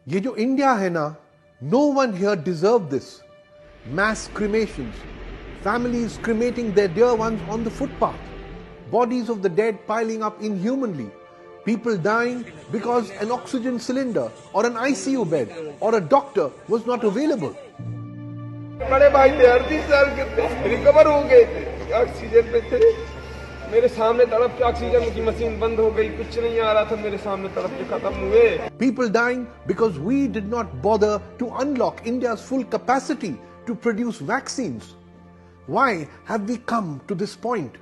ये जो इंडिया है ना, no one here deserved this. Mass cremations, families cremating their dear ones on the footpath, bodies of the dead piling up inhumanly, people dying because an oxygen cylinder or an ICU bed or a doctor was not available. बड़े भाई थे 38 साल के थे, recover हो गए थे, oxygen पे थे, मेरे सामने तड़प के ऑक्सीजन की मशीन बंद हो गई, कुछ नहीं आ रहा था, मेरे सामने तड़प के खत्म हुए. People dying because we did not bother to unlock India's full capacity to produce vaccines. Why have we come to this point?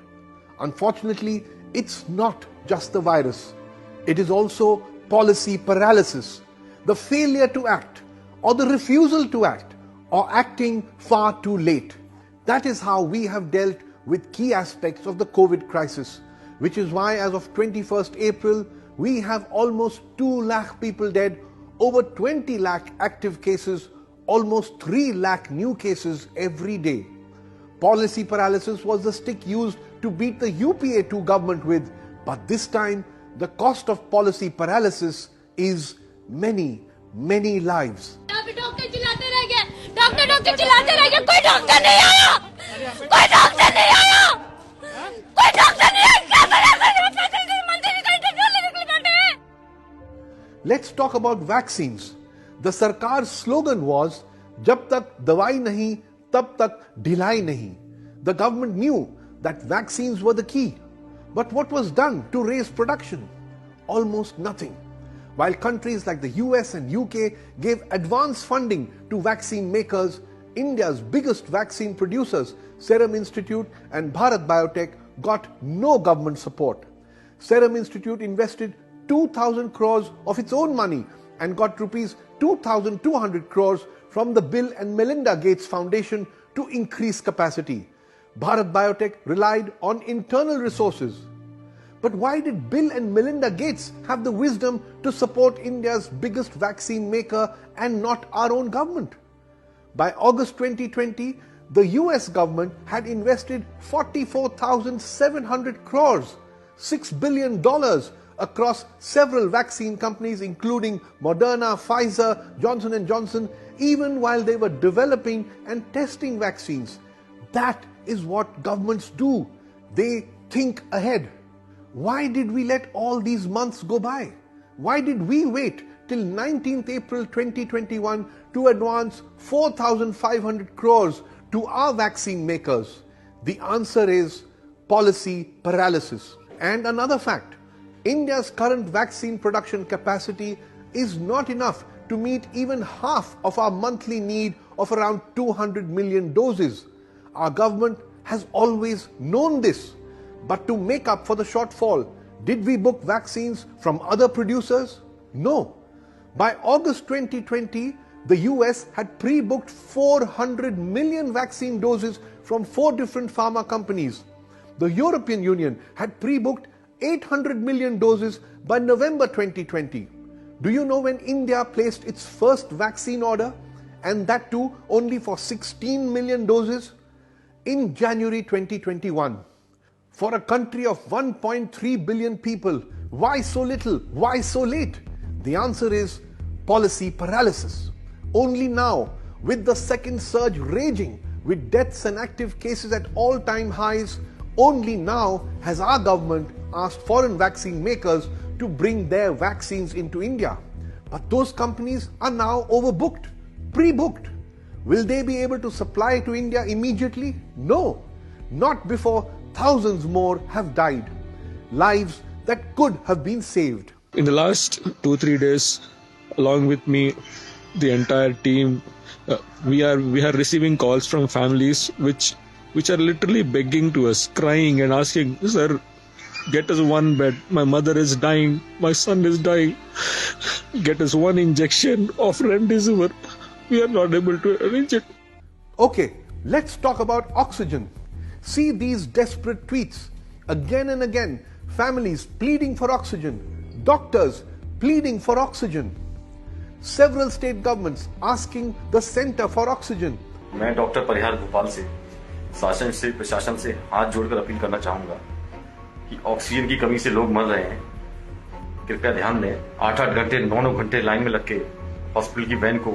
Unfortunately, it's not just the virus. It is also policy paralysis, the failure to act or the refusal to act or acting far too late. That is how we have dealt with key aspects of the COVID crisis, which is why as of 21st April, we have almost 2 lakh people dead, over 20 lakh active cases, almost 3 lakh new cases every day. Policy paralysis was the stick used to beat the UPA 2 government with, but this time the cost of policy paralysis is many, many lives. Doctor चिल्लाते रह गए, कोई doctor नहीं आया, कोई doctor नहीं आया, कोई डॉक्टर नहीं आया, क्या करें? Let's talk about vaccines. The Sarkar's slogan was, जब तक दवाई नहीं, तब तक ढिलाई नहीं. The government knew that vaccines were the key. But what was done to raise production? Almost nothing. While countries like the US and UK gave advance funding to vaccine makers, India's biggest vaccine producers, Serum Institute and Bharat Biotech, got no government support. Serum Institute invested 2,000 crores of its own money and got rupees 2,200 crores from the Bill and Melinda Gates Foundation to increase capacity. Bharat Biotech relied on internal resources. But why did Bill and Melinda Gates have the wisdom to support India's biggest vaccine maker and not our own government? By August 2020, the US government had invested 44,700 crores, $6 billion across several vaccine companies including Moderna, Pfizer, Johnson & Johnson, even while they were developing and testing vaccines. That is what governments do. They think ahead. Why did we let all these months go by? Why did we wait till 19th April 2021 to advance 4,500 crores to our vaccine makers? The answer is policy paralysis. And another fact, India's current vaccine production capacity is not enough to meet even half of our monthly need of around 200 million doses. Our government has always known this. But to make up for the shortfall, did we book vaccines from other producers? No. By August 2020, the US had pre-booked 400 million vaccine doses from 4 different pharma companies. The European Union had pre-booked 800 million doses by November 2020. Do you know when India placed its first vaccine order? And that too only for 16 million doses? In January 2021. For a country of 1.3 billion people, why so little? Why so late? The answer is policy paralysis. Only now, with the second surge raging, with deaths and active cases at all-time highs, only now has our government asked foreign vaccine makers to bring their vaccines into India. But those companies are now overbooked, pre-booked. Will they be able to supply to India immediately? No, not before thousands more have died. Lives that could have been saved. In the last 2-3 days, along with me, the entire team, we are receiving calls from families which are literally begging to us, crying and asking, "Sir, get us one bed. My mother is dying. My son is dying. Get us one injection of remdesivir." We are not able to arrange it. Okay, let's talk about oxygen. See these desperate tweets. Again and again, families pleading for oxygen, doctors pleading for oxygen. Several state governments asking the center for oxygen. मैं doctor परिहार भोपाल से शासन से प्रशासन से हाथ जोड़कर appeal करना चाहूंगा कि ऑक्सीजन की कमी से लोग मर रहे हैं. कृपया ध्यान दें, 8-8 घंटे 9-9 घंटे लाइन में लग के हॉस्पिटल की वैन को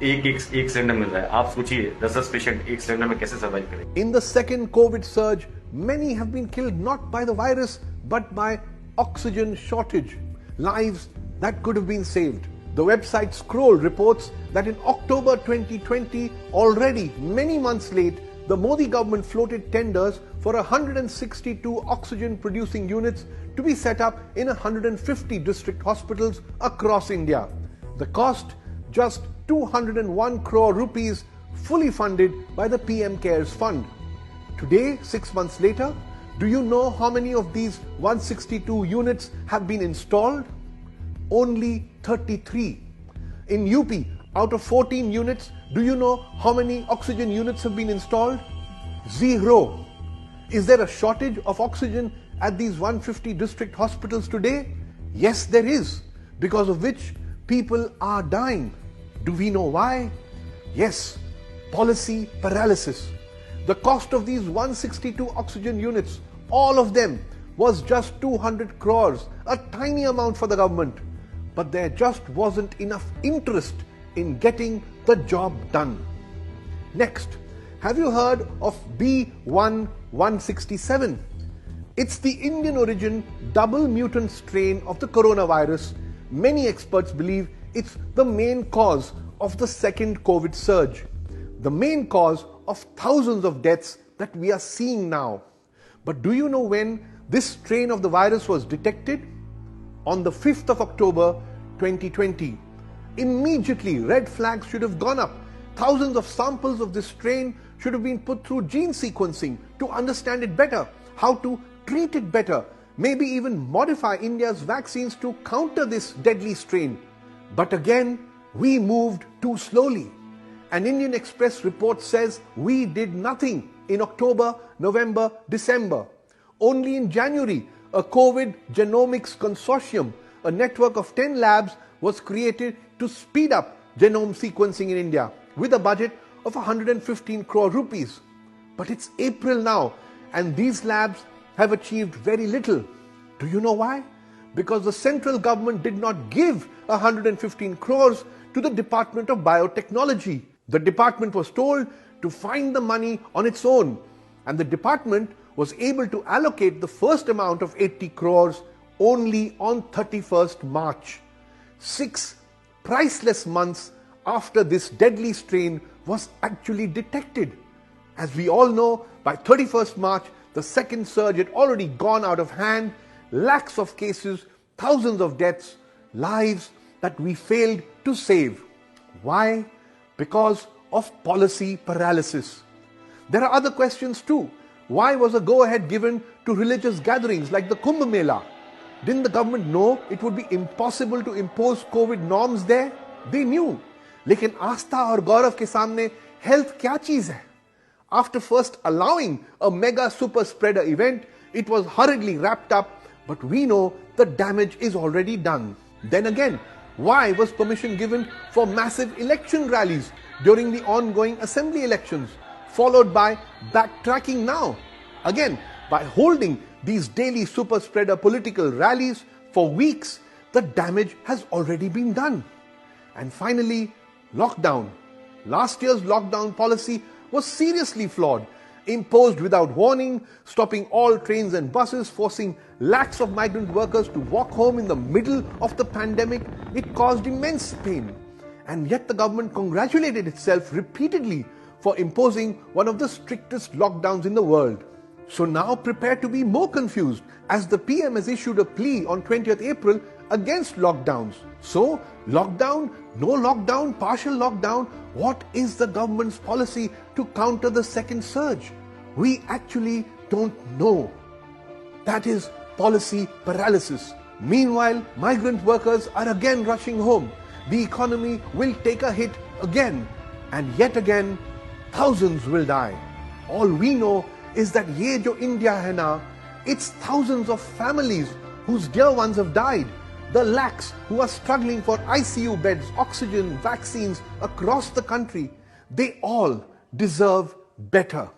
एक सिलेंडर मिल रहा है। आप सोचिए 10 पेशेंट एक सिलेंडर में कैसे सर्वाइव करेंगे। In the second COVID surge, many have been killed not by the virus but by oxygen shortage. Lives that could have been saved. The website Scroll reports that in October 2020, already many months late, the Modi government floated tenders for 162 oxygen producing units to be set up in 150 district hospitals across India. The cost, just 201 crore rupees, fully funded by the PM CARES Fund. Today, 6 months later, do you know how many of these 162 units have been installed? Only 33. In UP, out of 14 units, do you know how many oxygen units have been installed? 0. Is there a shortage of oxygen at these 150 district hospitals today? Yes, there is, because of which people are dying. Do we know why? Yes, policy paralysis. The cost of these 162 oxygen units, all of them, was just 200 crores, a tiny amount for the government. But there just wasn't enough interest in getting the job done. Next, have you heard of B.1.167? It's the Indian origin double mutant strain of the coronavirus. Many experts believe it's the main cause of the second COVID surge, the main cause of thousands of deaths that we are seeing now. But do you know when this strain of the virus was detected? On the 5th of October 2020. Immediately, red flags should have gone up. Thousands of samples of this strain should have been put through gene sequencing to understand it better, how to treat it better, maybe even modify India's vaccines to counter this deadly strain. But again, we moved too slowly. An Indian Express report says we did nothing in October, November, December. Only in January, a COVID genomics consortium, a network of 10 labs, was created to speed up genome sequencing in India with a budget of 115 crore rupees. But it's April now and these labs have achieved very little. Do you know why? Because the central government did not give 115 crores to the Department of Biotechnology. The department was told to find the money on its own, and the department was able to allocate the first amount of 80 crores only on 31st March. 6 priceless months after this deadly strain was actually detected. As we all know, by 31st March, the second surge had already gone out of hand, lakhs of cases, thousands of deaths, lives that we failed to save. Why? Because of policy paralysis. There are other questions too. Why was a go-ahead given to religious gatherings like the Kumbh Mela? Didn't the government know it would be impossible to impose COVID norms there? They knew. लेकिन आस्था और गौरव के सामने health क्या चीज है? After first allowing a mega super spreader event, it was hurriedly wrapped up, but we know the damage is already done. Then again, why was permission given for massive election rallies during the ongoing assembly elections, followed by backtracking now? Again, by holding these daily super spreader political rallies for weeks, the damage has already been done. And finally, lockdown. Last year's lockdown policy was seriously flawed, imposed without warning, stopping all trains and buses, forcing lakhs of migrant workers to walk home in the middle of the pandemic. It caused immense pain. And yet the government congratulated itself repeatedly for imposing one of the strictest lockdowns in the world. So now prepare to be more confused, as the PM has issued a plea on 20th April against lockdowns. So, lockdown, no lockdown, partial lockdown, what is the government's policy to counter the second surge? We actually don't know. That is policy paralysis. Meanwhile, migrant workers are again rushing home. The economy will take a hit again, and yet again, thousands will die. All we know is that ye jo India hai na, it's thousands of families whose dear ones have died. The lakhs who are struggling for ICU beds, oxygen, vaccines across the country, they all deserve better.